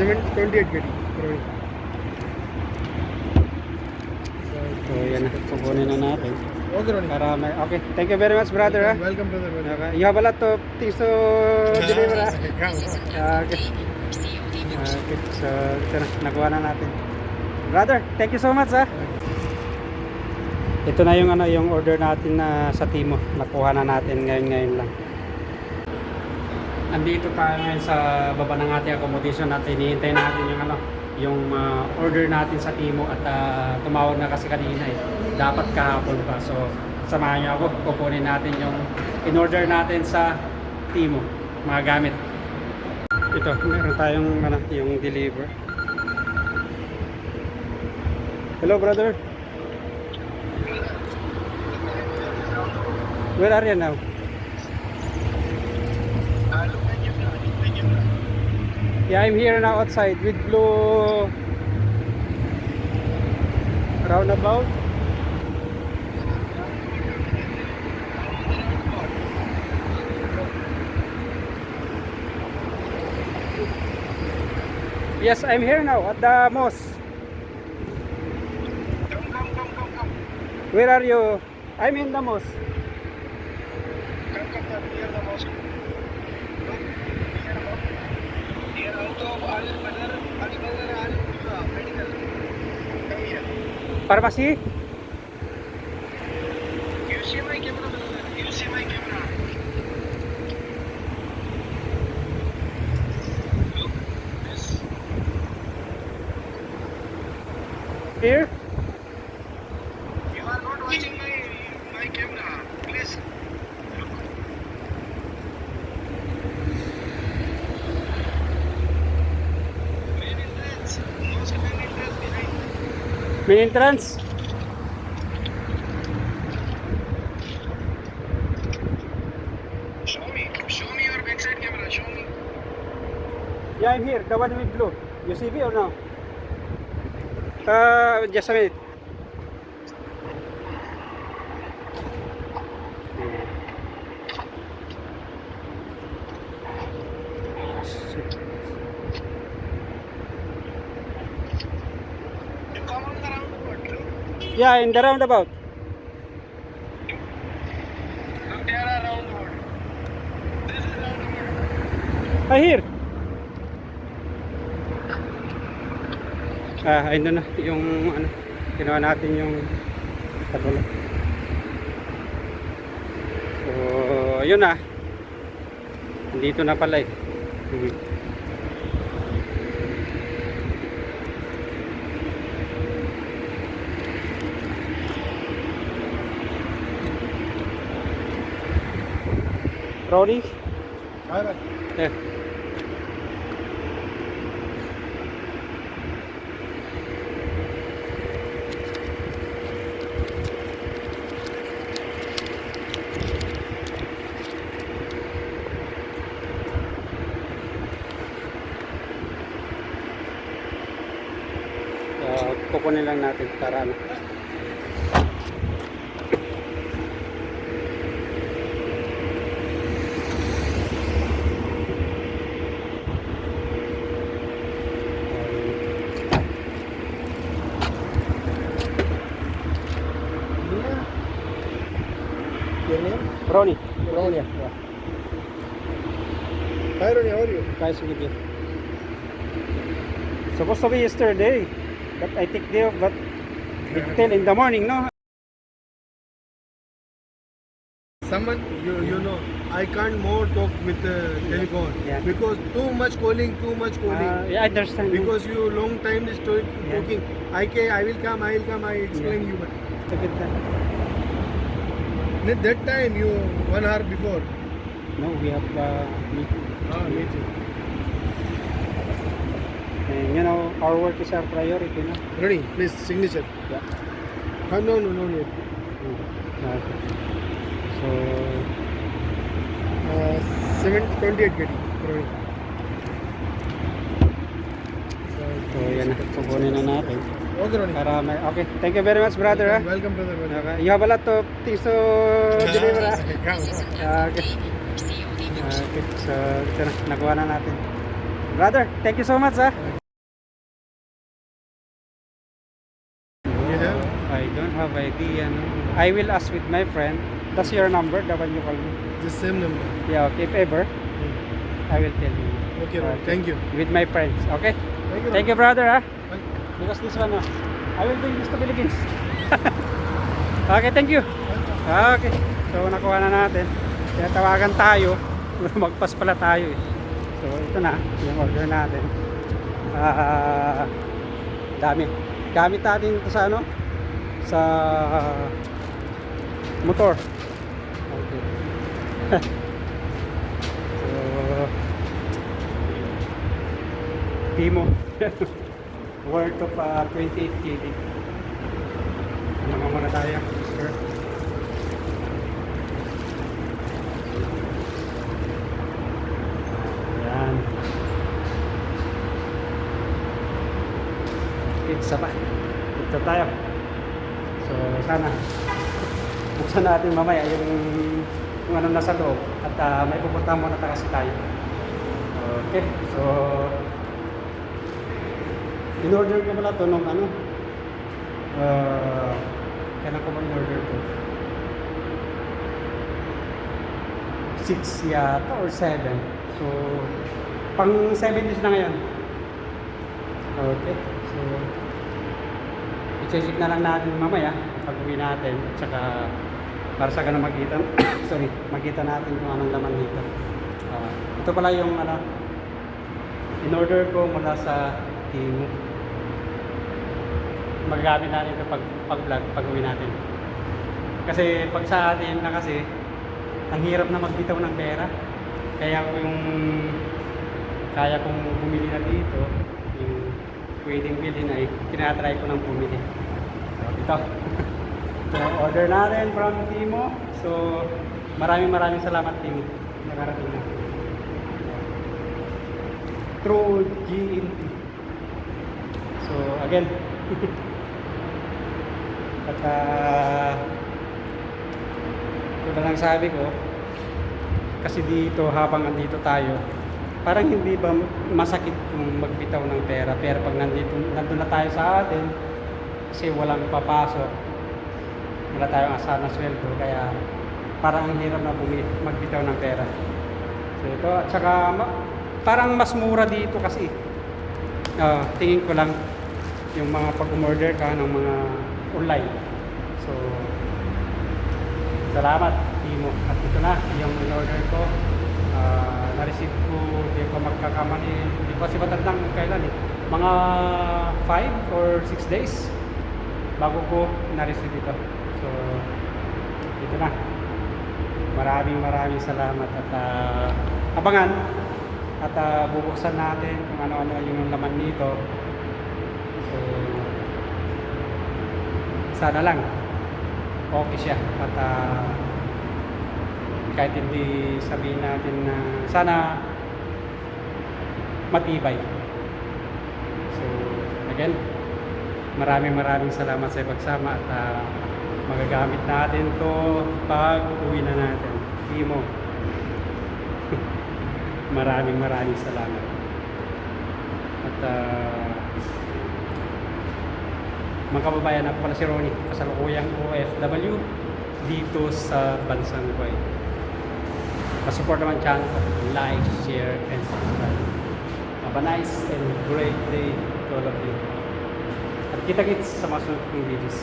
28 kg. So yan na, kukunin na natin. Okay, Ronnie. Para may, okay, thank you very much brother ha. Welcome, brother. Okay. You have a lot of things to deliver ha. Okay. Okay, so ito na, nakuha na natin. Brother, thank you so much ha. Ito na yung ano, yung order natin na sa Timo. Nakuha na natin ngayon lang. Andito tayo ngayon sa baba ng ating accommodation at hinihintay natin yung ano, yung order natin sa Timo at tumawag na kasi kanina eh. Dapat kahapon pa. So samahan niyo ako, kukunin natin yung in-order natin sa Timo, mga gamit. Ito, meron tayong ano, yung deliver. Hello brother. Where are you now? Yeah, I'm here now outside with blue roundabout. Yes, I'm here now at the mosque. Come. Where are you? I'm in the mosque. Come, near the mosque. Near out of Al-Badr medical. Come here. Pharmacy? You see my camera, brother. You see my camera. Look, this. Here? You are not watching my camera. Please. Look. Main entrance. Mosque main entrance behind. Main entrance? Show me your backside camera. Show me. Yeah, I'm here. The one with blue. You see me or no? Just a minute. You come on the roundabout. Look, Yeah, in the roundabout. there are roundabout. This is roundabout. Here. Ayun na yung ano, ginawa natin yung katulad. So, yun na. Dito na pala eh. Ronnie? Bye. Eh. Kukunin lang natin para ano. Your name? Ronnie. Ronnie. Yeah. Hi, Ronnie. How are you? Guys, sige. Supposed to be yesterday, but I take day off, but till in the morning, no? Someone, you know, I can't more talk with telephone Yeah. because too much calling. Yeah, I understand. Because you long time is talking. I will come. I explain you, but Look at that. at that time you 1 hour before. No, we have meeting. Meeting. And you know, our work is our priority, no? Ready? Please signature. Yeah. No need. Okay. So, 28 kg. Ready? so yan na, kukunin na natin. Okay, Ronnie. Para may, okay, thank you very much brother ha. Welcome, brother. Okay. You have a lot of things to deliver ha. Come. Okay. Okay, so ito na, nakuha na natin. Brother, thank you so much ha. You have? I don't have idea. No? I will ask with my friend. That's your number, the one you call me. The same number. Yeah, okay. If ever, I will tell you. Okay, Ron. Thank you. With my friends, okay? Thank you. Thank you, brother, ha? Ron. Because this one, I will bring this to Philippines. Okay, thank you. Okay, so nakuha na natin. Kaya tawagan tayo. Magpas pala tayo eh. So ito na, yung order natin. Dami. Gamit natin ito sa ano? Sa motor. Okay. So Timo. Worth of 28 KD. Ano muna tayo? Sure. Ayan. Pizza pa. Pizza tayo. So sana buksan natin mamaya yung ano nasa loob. At may pupunta muna kasi tayo. Okay. So in-order ko pala ito nung ano. Kailan ko ba in-order ito? 6 yata or 7. So, pang 7 days na ngayon. Okay. So, i-check na lang natin mamaya pag uwi natin. At saka, para sa ganun makita, sorry, makita natin kung anong laman dito. Ito pala yung ano, in-order ko mula sa Timo. Magagamit natin ito pag-vlog, pag-uwi natin. Kasi pag sa atin na kasi, ang hirap na magbitaw ng pera. Kaya kung bumili na dito, yung pwedeng bilhin ay tinatry ko ng bumili. So, ito. So, order natin from Timo. So, maraming salamat Timo. Nakarating na. Through GMT. So, again, at ito na lang sabi ko, kasi dito habang andito tayo, parang hindi ba masakit kung magbitaw ng pera, pero pag nandun na tayo sa atin, kasi walang papasok, wala tayong asahan na sweldo, kaya parang ang hirap na magbitaw ng pera. So ito, at saka parang mas mura dito kasi, tingin ko lang yung mga pag-umorder ka ng mga online. So salamat Timo. At ito na yung in-order ko. Na-receive ko, hindi ko magkakamali, hindi ko kasi matandang kailan eh. Mga 5 or 6 days bago ko na-receive ito. So ito na. Maraming salamat at abangan at bubuksan natin kung ano-ano yung laman nito. So sana lang okay siya at kahit hindi sabihin natin na sana matibay. So again, maraming salamat sa pagsama at magagamit natin to pag uwi na natin. Timo. maraming salamat. At mga kababayan, ako pala si Ronnie, kasalukuyang OFW dito sa bansang Kuwait. Pasupport naman channel ko, like, share, and subscribe. Have a nice and great day to all of you. At kita-kits sa mga sunod kong videos.